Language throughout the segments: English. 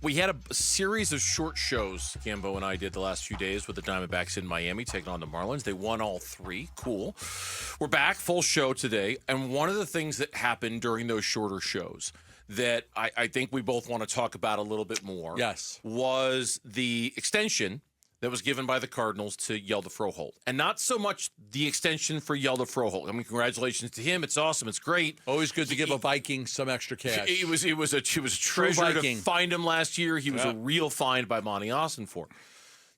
We had a series of short shows Gambo and I did the last few days with the Diamondbacks in Miami taking on the Marlins. They won all three. Cool. We're back, full show today. And one of the things that happened during those shorter shows that I think we both want to talk about a little bit more was the extension that was given by the Cardinals to Yelda Froholt. And not so much the extension for Yelda Froholt. I mean, congratulations to him. It's awesome. It's great. Always good to give a Viking some extra cash. It was a treasure to find him last year. He was a real find by Monty Austin for.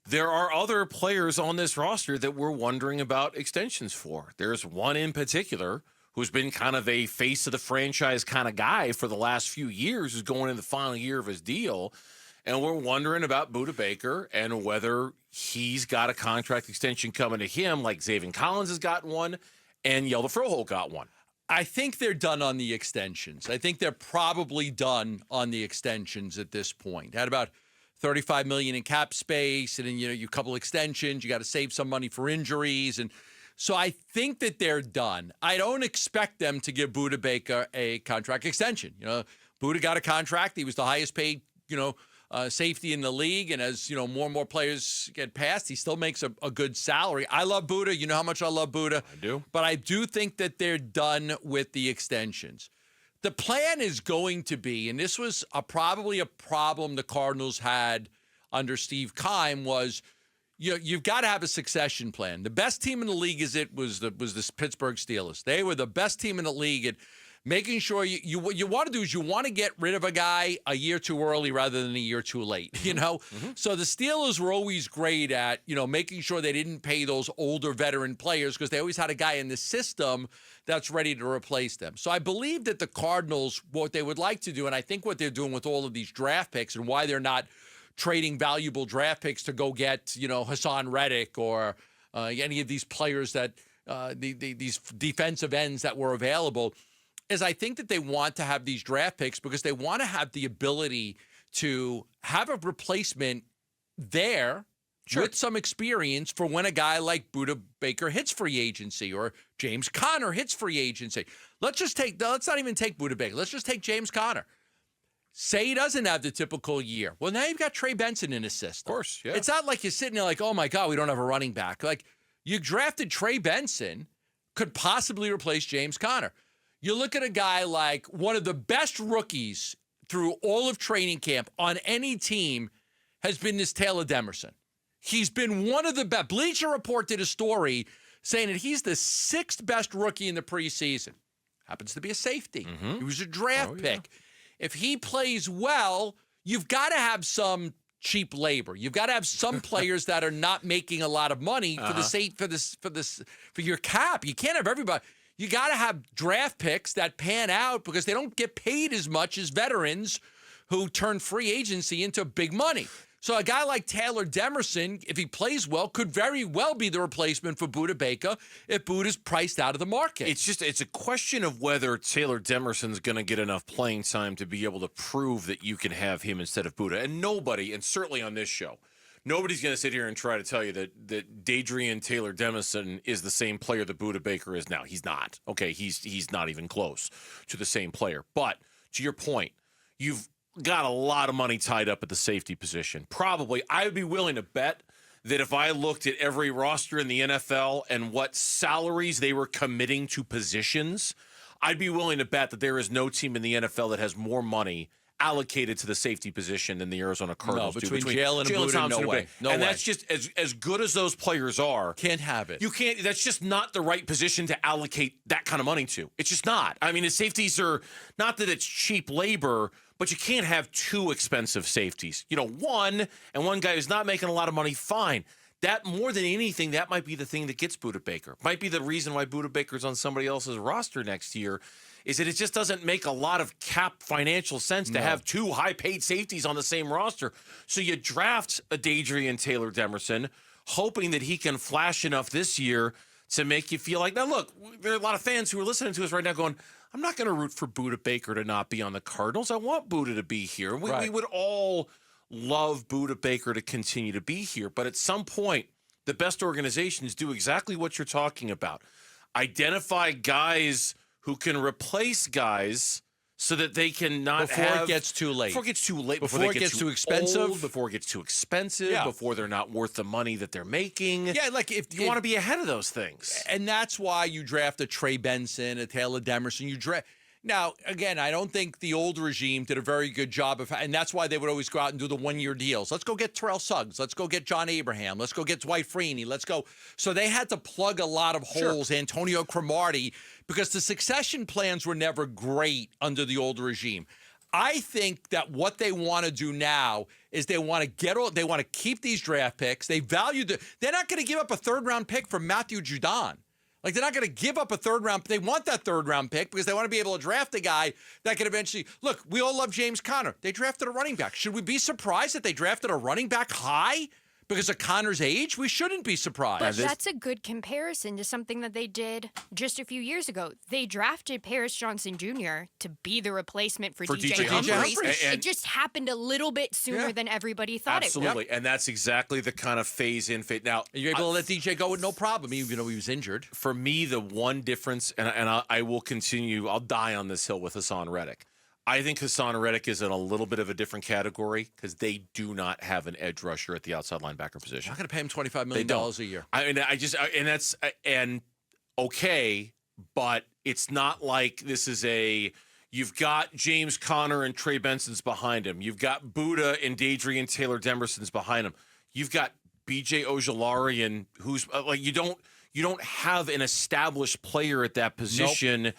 There are other players on this roster that we're wondering about extensions for. There's one in particular who's been kind of a face of the franchise kind of guy for the last few years, who's going in the final year of his deal. And we're wondering about Budda Baker and whether he's got a contract extension coming to him like Zaven Collins has gotten one and Yelda Froholt got one. I think they're done on the extensions. I think they're probably done on the extensions at this point. Had about $35 million in cap space, and then you couple extensions. You got to save some money for injuries, and so I think that they're done. I don't expect them to give Budda Baker a contract extension. Budda got a contract. He was the highest paid, safety in the league, and as more and more players get passed, he still makes a good salary. I love Budda. You know how much I love Budda. I do. But I do think that they're done with the extensions. The plan is going to be, and this was probably a problem the Cardinals had under Steve Keim, was you've got to have a succession plan. The best team in the league was the Pittsburgh Steelers. They were the best team in the league at making sure what you want to do is you want to get rid of a guy a year too early rather than a year too late, Mm-hmm. So the Steelers were always great at, making sure they didn't pay those older veteran players because they always had a guy in the system that's ready to replace them. So I believe that the Cardinals, what they would like to do, and I think what they're doing with all of these draft picks and why they're not trading valuable draft picks to go get, Hassan Reddick or any of these players that these defensive ends that were available, is I think that they want to have these draft picks because they want to have the ability to have a replacement there with some experience for when a guy like Budda Baker hits free agency or James Conner hits free agency. Let's not even take Budda Baker. Let's just take James Conner. Say he doesn't have the typical year. Well, now you've got Trey Benson in his system. Of course, yeah. It's not like you're sitting there like, oh my God, we don't have a running back. Like, you drafted Trey Benson, could possibly replace James Conner. You look at a guy like one of the best rookies through all of training camp on any team has been this Taylor Demerson. He's been one of the best. Bleacher Report did a story saying that he's the sixth best rookie in the preseason. Happens to be a safety. Mm-hmm. He was a draft pick. If he plays well, you've got to have some cheap labor. You've got to have some players that are not making a lot of money for your cap. You can't have everybody. You got to have draft picks that pan out because they don't get paid as much as veterans who turn free agency into big money. So a guy like Taylor Demerson, if he plays well, could very well be the replacement for Budda Baker if Budda's priced out of the market. It's a question of whether Taylor Demerson's going to get enough playing time to be able to prove that you can have him instead of Budda. And nobody, and certainly on this show, nobody's going to sit here and try to tell you that Dadrian Taylor Demerson is the same player that Budda Baker is now. He's not. Okay, he's not even close to the same player. But to your point, you've got a lot of money tied up at the safety position. Probably, I would be willing to bet that if I looked at every roster in the NFL and what salaries they were committing to positions, I'd be willing to bet that there is no team in the NFL that has more money allocated to the safety position than the Arizona Cardinals do. Between Jalen and Budda, no way. And that's just as good as those players are. Can't have it. You can't. That's just not the right position to allocate that kind of money to. It's just not. I mean, the safeties are not that it's cheap labor, but you can't have two expensive safeties. One guy who's not making a lot of money, fine. That more than anything, that might be the thing that gets Budda Baker. Might be the reason why Budda Baker's on somebody else's roster next year. Is that it just doesn't make a lot of cap financial sense to have two high-paid safeties on the same roster. So you draft a Dadrian Taylor Demerson, hoping that he can flash enough this year to make you feel like, now look, there are a lot of fans who are listening to us right now going, I'm not going to root for Budda Baker to not be on the Cardinals. I want Budda to be here. We would all love Budda Baker to continue to be here. But at some point, the best organizations do exactly what you're talking about. Identify guys who can replace guys so that they can not Before it gets too late. Before it gets too late. Before it gets too expensive. Old, before it gets too expensive. Yeah. Before they're not worth the money that they're making. Yeah, like if You want to be ahead of those things. and that's why you draft a Trey Benson, a Taylor Demerson. Now, again, I don't think the old regime did a very good job of, and that's why they would always go out and do the one-year deals. Let's go get Terrell Suggs. Let's go get John Abraham. Let's go get Dwight Freeney. Let's go. So they had to plug a lot of holes, Antonio Cromartie, because the succession plans were never great under the old regime. I think that what they want to do now is they want to keep these draft picks. They value they're not going to give up a third-round pick for Matthew Judon. Like, they're not going to give up a third-round. They want that third-round pick because they want to be able to draft a guy that can eventually – look, we all love James Conner. They drafted a running back. Should we be surprised that they drafted a running back high because of Conner's age? We shouldn't be surprised. But that's a good comparison to something that they did just a few years ago. They drafted Paris Johnson Jr. to be the replacement for DJ Humphries. It just happened a little bit sooner than everybody thought it would. Absolutely, and that's exactly the kind of phase-in, phase. Now, you're able to let DJ go with no problem, even though he was injured. For me, the one difference, and I will continue, I'll die on this hill with Hassan Reddick. I think Hassan Reddick is in a little bit of a different category because they do not have an edge rusher at the outside linebacker position. I'm not going to pay him $25 million a year. Okay, but it's not like this is you've got James Conner and Trey Benson's behind him. You've got Budda and Dadrian Taylor Demerson's behind him. You've got BJ Ojularian, who's you don't have an established player at that position. Nope.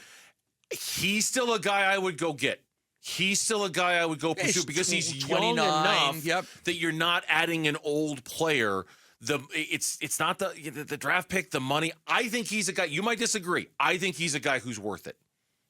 He's still a guy I would go get. He's still a guy I would go pursue because he's young enough that you're not adding an old player. It's not the draft pick, the money. I think he's a guy. You might disagree. I think he's a guy who's worth it.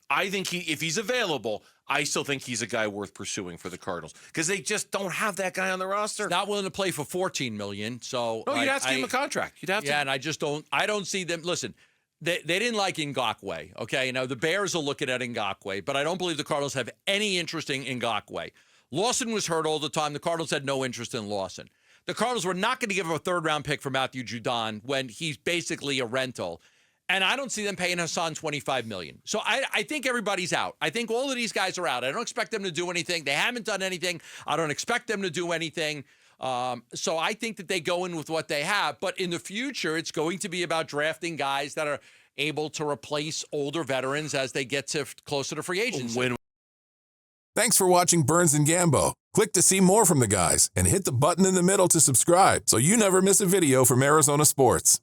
I think if he's available, I still think he's a guy worth pursuing for the Cardinals because they just don't have that guy on the roster. He's not willing to play for $14 million. So no, you'd have to give him a contract. You'd have to. Yeah, and I don't see them. Listen. They didn't like Ngakoue, okay? Now, the Bears are looking at Ngakoue, but I don't believe the Cardinals have any interest in Ngakoue. Lawson was hurt all the time. The Cardinals had no interest in Lawson. The Cardinals were not going to give him a third-round pick for Matthew Judon when he's basically a rental. And I don't see them paying Hassan $25 million. So I think everybody's out. I think all of these guys are out. I don't expect them to do anything. They haven't done anything. I don't expect them to do anything. So I think that they go in with what they have. But in the future, it's going to be about drafting guys that are able to replace older veterans as they get closer to free agency. Thanks for watching Burns and Gambo. Click to see more from the guys and hit the button in the middle to subscribe so you never miss a video from Arizona sports.